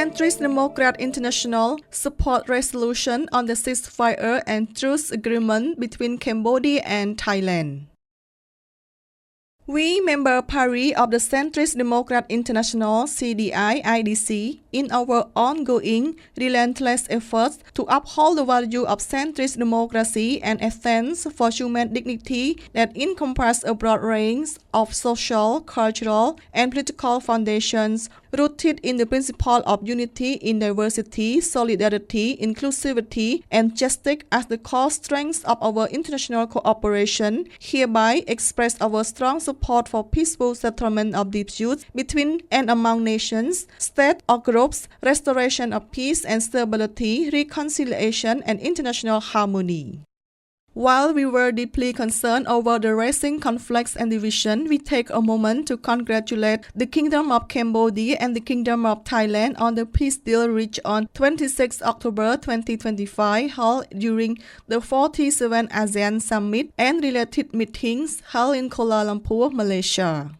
Centrist Democrat International support resolution on the Ceasefire and Truce agreement between Cambodia and Thailand. We, member party of the Centrist Democrat International (CDI-IDC), in our ongoing, relentless efforts to uphold the value of centrist democracy and a stance for human dignity that encompass a broad range of social, cultural, and political foundations rooted in the principle of unity in diversity, solidarity, inclusivity, and justice as the core strengths of our international cooperation, hereby express our strong support for peaceful settlement of disputes between and among nations, states or groups, restoration of peace and stability, reconciliation, and international harmony. While we were deeply concerned over the rising conflicts and division, we take a moment to congratulate the Kingdom of Cambodia and the Kingdom of Thailand on the peace deal reached on 26 October 2025 held during the 47th ASEAN Summit and related meetings held in Kuala Lumpur, Malaysia.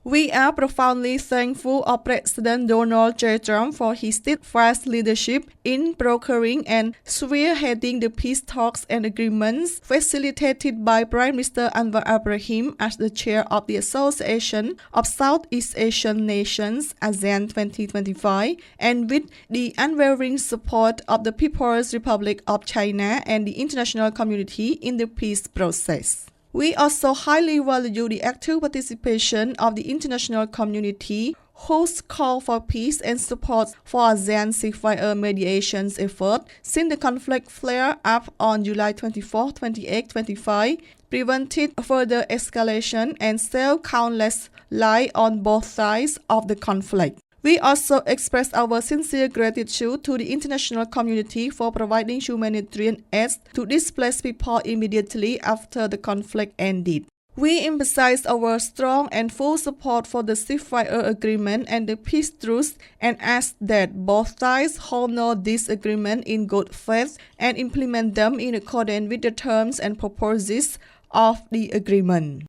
We are profoundly thankful of President Donald J. Trump for his steadfast leadership in brokering and spearheading the peace talks and agreements facilitated by Prime Minister Anwar Ibrahim as the chair of the Association of Southeast Asian Nations ASEAN 2025 and with the unwavering support of the People's Republic of China and the international community in the peace process. We also highly value the active participation of the international community whose call for peace and support for ASEAN ceasefire mediation effort since the conflict flared up on July 24, 28, 25 prevented further escalation and saved countless lives on both sides of the conflict. We also express our sincere gratitude to the international community for providing humanitarian aid to displaced people immediately after the conflict ended. We emphasize our strong and full support for the ceasefire agreement and the peace truce and ask that both sides honor this agreement in good faith and implement them in accordance with the terms and purposes of the agreement.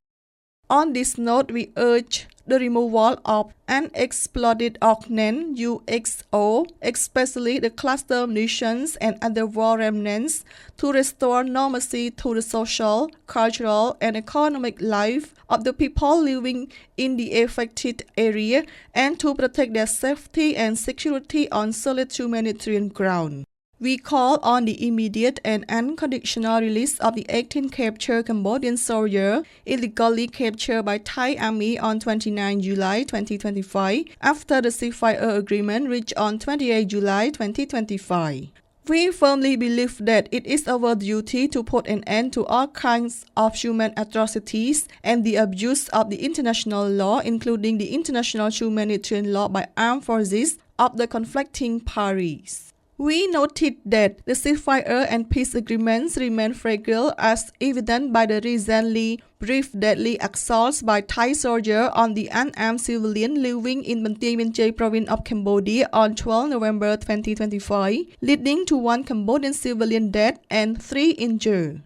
On this note, we urge the removal of unexploded ordnance UXO, especially the cluster munitions and other war remnants, to restore normalcy to the social, cultural, and economic life of the people living in the affected area and to protect their safety and security on solid humanitarian ground. We call on the immediate and unconditional release of the 18 captured Cambodian soldiers illegally captured by Thai Army on 29 July 2025 after the ceasefire agreement reached on 28 July 2025. We firmly believe that it is our duty to put an end to all kinds of human atrocities and the abuse of the international law, including the international humanitarian law by armed forces of the conflicting parties. We noted that the ceasefire and peace agreements remain fragile as evident by the recently brief deadly assaults by Thai soldiers on the unarmed civilian living in Ban Tie Mean Chey province of Cambodia on 12 November 2025, leading to 1 Cambodian civilian dead and 3 injured.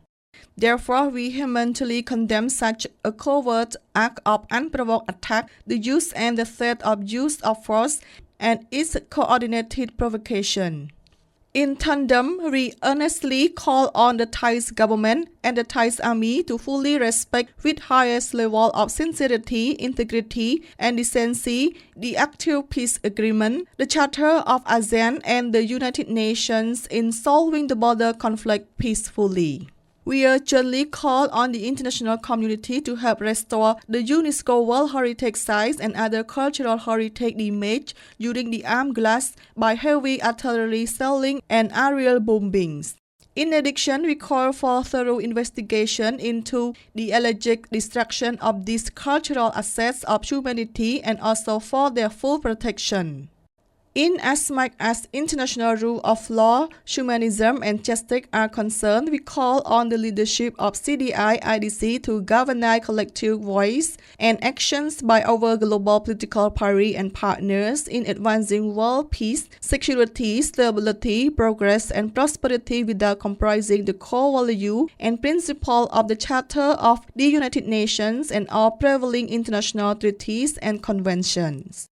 Therefore, we vehemently condemn such a covert act of unprovoked attack, the use and the threat of use of force, and its coordinated provocation. In tandem, we earnestly call on the Thai government and the Thai army to fully respect with highest level of sincerity, integrity, and decency the active peace agreement, the Charter of ASEAN, and the United Nations in solving the border conflict peacefully. We urgently call on the international community to help restore the UNESCO World Heritage Sites and other cultural heritage damaged during the armed blast by heavy artillery shelling and aerial bombings. In addition, we call for thorough investigation into the alleged destruction of these cultural assets of humanity and also for their full protection. In as much as international rule of law, humanism, and justice are concerned, we call on the leadership of CDI-IDC to galvanize collective voice and actions by our global political party and partners in advancing world peace, security, stability, progress, and prosperity without compromising the core value and principle of the Charter of the United Nations and all prevailing international treaties and conventions.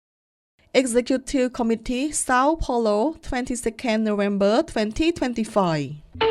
Executive Committee, Sao Paulo, 22nd November 2025.